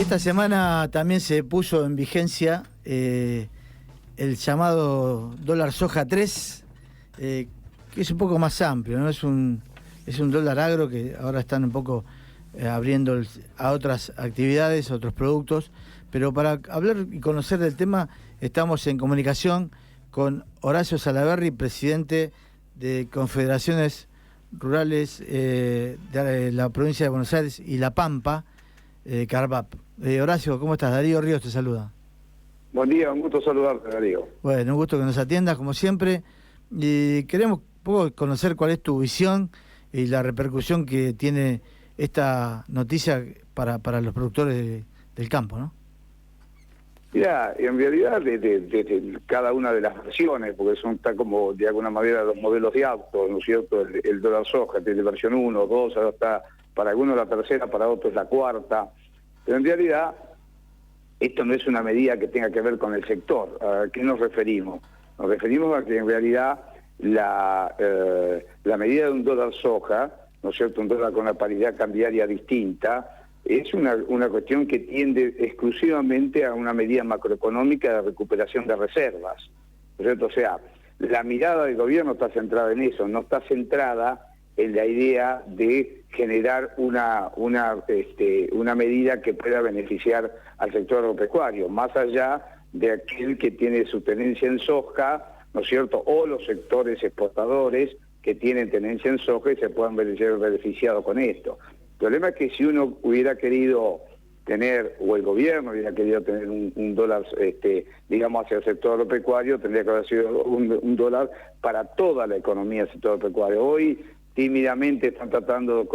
Esta semana también se puso en vigencia el llamado dólar soja 3, que es un poco más amplio, ¿no? Es un dólar agro que ahora están un poco abriendo a otras actividades, a otros productos. Pero para hablar y conocer del tema, estamos en comunicación con Horacio Salaverry, presidente de Confederaciones Rurales de la provincia de Buenos Aires y La Pampa, Carvap. Horacio, ¿cómo estás? Darío Ríos te saluda. Buen día, un gusto saludarte, Darío. Bueno, un gusto que nos atiendas, como siempre. Y queremos un poco conocer cuál es tu visión y la repercusión que tiene esta noticia para los productores del campo, ¿no? Mira, en realidad desde cada una de las versiones, porque está como de alguna manera los modelos de autos, ¿no es cierto? El dólar soja tiene versión 1, 2, ahora está para algunos la tercera, para otros la cuarta. Pero en realidad esto no es una medida que tenga que ver con el sector. ¿A qué nos referimos? Nos referimos a que en realidad la medida de un dólar soja, ¿no es cierto?, un dólar con una paridad cambiaria distinta, es una cuestión que tiende exclusivamente a una medida macroeconómica de recuperación de reservas, ¿no es cierto? O sea, la mirada del gobierno está centrada en eso, no está centrada en la idea de generar una medida que pueda beneficiar al sector agropecuario, más allá de aquel que tiene su tenencia en soja, ¿no es cierto?, o los sectores exportadores que tienen tenencia en soja y se puedan ver beneficiados con esto. El problema es que si uno hubiera querido tener, o el gobierno hubiera querido tener un dólar, digamos, hacia el sector agropecuario, tendría que haber sido un dólar para toda la economía del sector agropecuario. Hoy, tímidamente, están tratando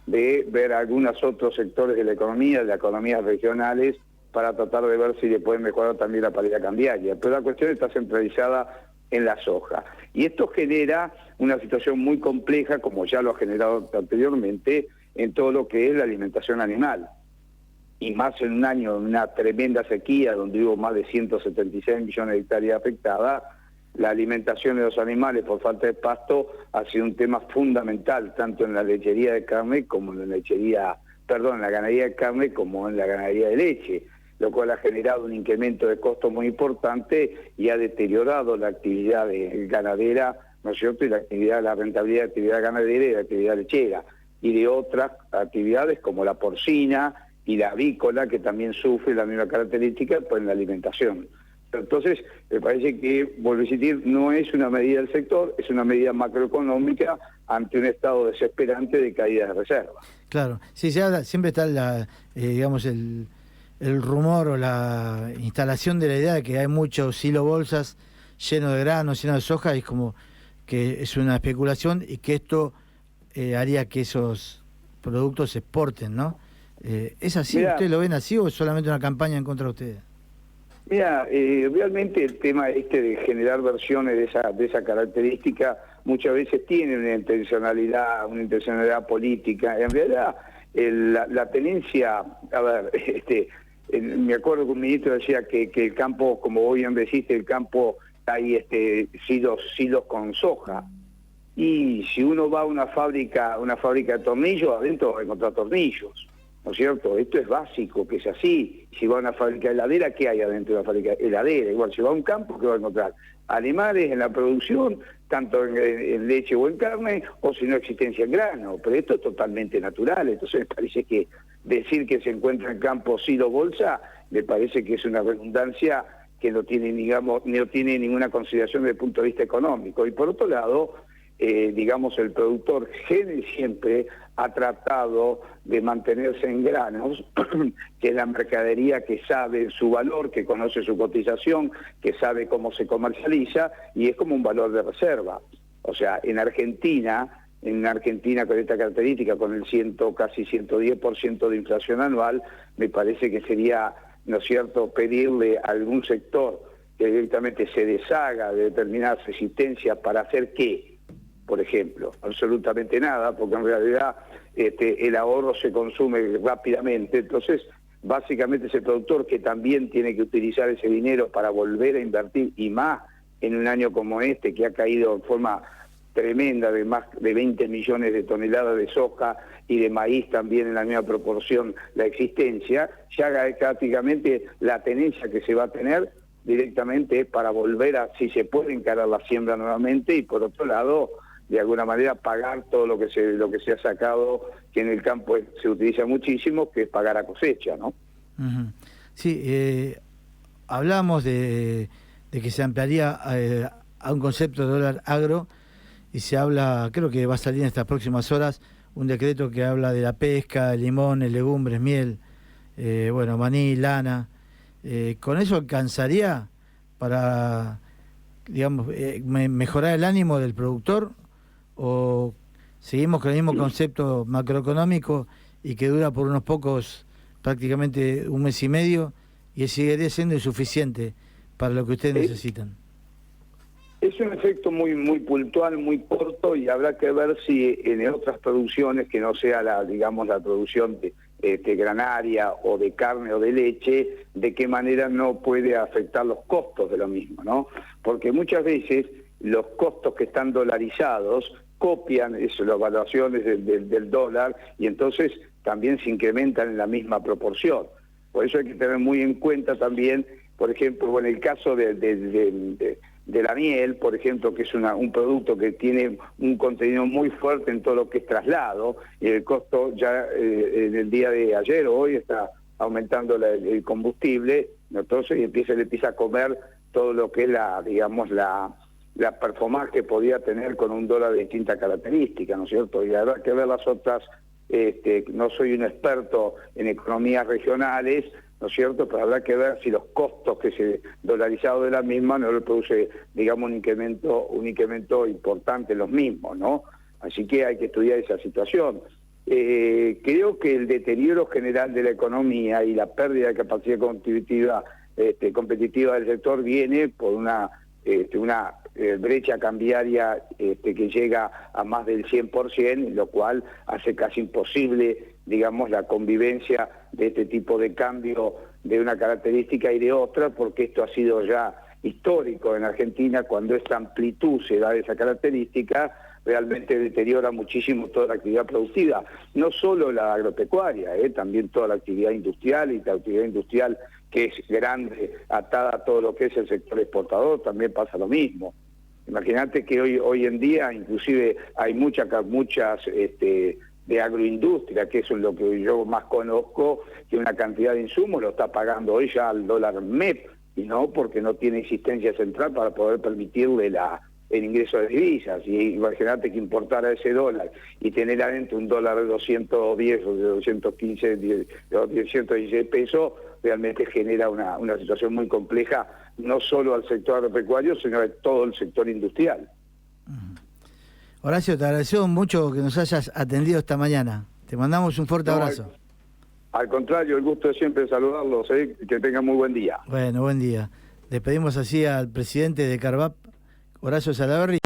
de ver algunos otros sectores de las economías regionales, para tratar de ver si le pueden mejorar también la paridad cambiaria. Pero la cuestión está centralizada en la soja. Y esto genera una situación muy compleja, como ya lo ha generado anteriormente, en todo lo que es la alimentación animal. Y más en un año, en una tremenda sequía, donde hubo más de 176 millones de hectáreas afectadas, la alimentación de los animales por falta de pasto ha sido un tema fundamental, tanto en la lechería de carne como en la ganadería de carne como en la ganadería de leche, lo cual ha generado un incremento de costos muy importante y ha deteriorado la actividad ganadera, ¿no es cierto?, y la rentabilidad de la actividad ganadera y de la actividad lechera, y de otras actividades como la porcina y la avícola, que también sufre la misma característica pues, en la alimentación. Entonces, me parece que, vuelvo a insistir, no es una medida del sector, es una medida macroeconómica ante un estado desesperante de caída de reservas. Claro, sí, siempre está digamos, el rumor o la instalación de la idea de que hay muchos silobolsas llenos de granos, llenos de soja, y es como que es una especulación y que esto haría que esos productos se exporten, ¿no? ¿Es así? Mirá, ¿Ustedes lo ven así o es solamente una campaña en contra de ustedes? Mira, realmente el tema de generar versiones de esa característica muchas veces tiene una intencionalidad política. En realidad, la tenencia, a ver, me acuerdo que un ministro decía que el campo, como bien deciste, el campo hay silos con soja. Y si uno va a una fábrica de tornillos, adentro va a encontrar tornillos, ¿no es cierto? Esto es básico, que es así. Si va a una fábrica de heladera, ¿qué hay adentro de una fábrica de heladera? Igual, si va a un campo, ¿qué va a encontrar? Animales en la producción, tanto en leche o en carne, o si no, existencia en grano. Pero esto es totalmente natural. Entonces me parece que decir que se encuentra en campo silo bolsa, me parece que es una redundancia que no tiene ninguna consideración desde el punto de vista económico. Y por otro lado, digamos, el productor siempre ha tratado de mantenerse en granos, que es la mercadería que sabe su valor, que conoce su cotización, que sabe cómo se comercializa, y es como un valor de reserva. O sea, en Argentina con esta característica, con el casi 110% de inflación anual, me parece que sería, ¿no es cierto?, pedirle a algún sector que directamente se deshaga de determinadas existencias para hacer ¿qué? Por ejemplo, absolutamente nada, porque en realidad el ahorro se consume rápidamente. Entonces, básicamente es el productor que también tiene que utilizar ese dinero para volver a invertir, y más en un año como este, que ha caído en forma tremenda de más de 20 millones de toneladas de soja y de maíz también en la misma proporción la existencia, ya prácticamente la tenencia que se va a tener directamente es para volver a, si se puede, encarar la siembra nuevamente y por otro lado, de alguna manera pagar todo lo que se ha sacado, que en el campo se utiliza muchísimo, que es pagar a cosecha, ¿no? Uh-huh. Sí, hablamos de que se ampliaría a un concepto de dólar agro y se habla, creo que va a salir en estas próximas horas, un decreto que habla de la pesca, limones, legumbres, miel, maní, lana. ¿Con eso alcanzaría para, digamos, mejorar el ánimo del productor o seguimos con el mismo concepto macroeconómico y que dura por unos pocos, prácticamente un mes y medio, y seguiría siendo insuficiente para lo que ustedes necesitan? Es un efecto muy puntual, muy corto, y habrá que ver si en otras producciones que no sea la producción de granaria o de carne o de leche, de qué manera no puede afectar los costos de lo mismo, ¿no? Porque muchas veces los costos que están dolarizados copian las evaluaciones del dólar y entonces también se incrementan en la misma proporción. Por eso hay que tener muy en cuenta también, por ejemplo, en el caso de la miel, por ejemplo, que es un producto que tiene un contenido muy fuerte en todo lo que es traslado, y el costo ya en el día de ayer o hoy está aumentando el combustible, entonces le empieza a comer todo lo que es la performance que podía tener con un dólar de distintas características, ¿no es cierto? Y habrá que ver las otras, no soy un experto en economías regionales, ¿no es cierto? Pero habrá que ver si los costos que se dolarizados de la misma no le produce, un incremento importante en los mismos, ¿no? Así que hay que estudiar esa situación. Creo que el deterioro general de la economía y la pérdida de capacidad competitiva del sector viene por una brecha cambiaria que llega a más del 100%, lo cual hace casi imposible, la convivencia de este tipo de cambio de una característica y de otra, porque esto ha sido ya histórico en Argentina. Cuando esta amplitud se da de esa característica, realmente deteriora muchísimo toda la actividad productiva, no solo la agropecuaria, también toda la actividad industrial, y la actividad industrial que es grande, atada a todo lo que es el sector exportador, también pasa lo mismo. Imagínate que hoy en día inclusive hay muchas de agroindustria, que eso es lo que yo más conozco, que una cantidad de insumos lo está pagando hoy ya al dólar MEP, y no porque no tiene existencia central para poder permitirle el ingreso de divisas. Y imagínate que importar a ese dólar y tener adentro un dólar de 210 o de 215, de 216 pesos, realmente genera una situación muy compleja, no solo al sector agropecuario, sino a todo el sector industrial. Horacio, te agradecemos mucho que nos hayas atendido esta mañana. Te mandamos un fuerte abrazo. Al contrario, el gusto es siempre saludarlos, que tengan muy buen día. Bueno, buen día. Despedimos así al presidente de Carvap, Horacio Salaverry.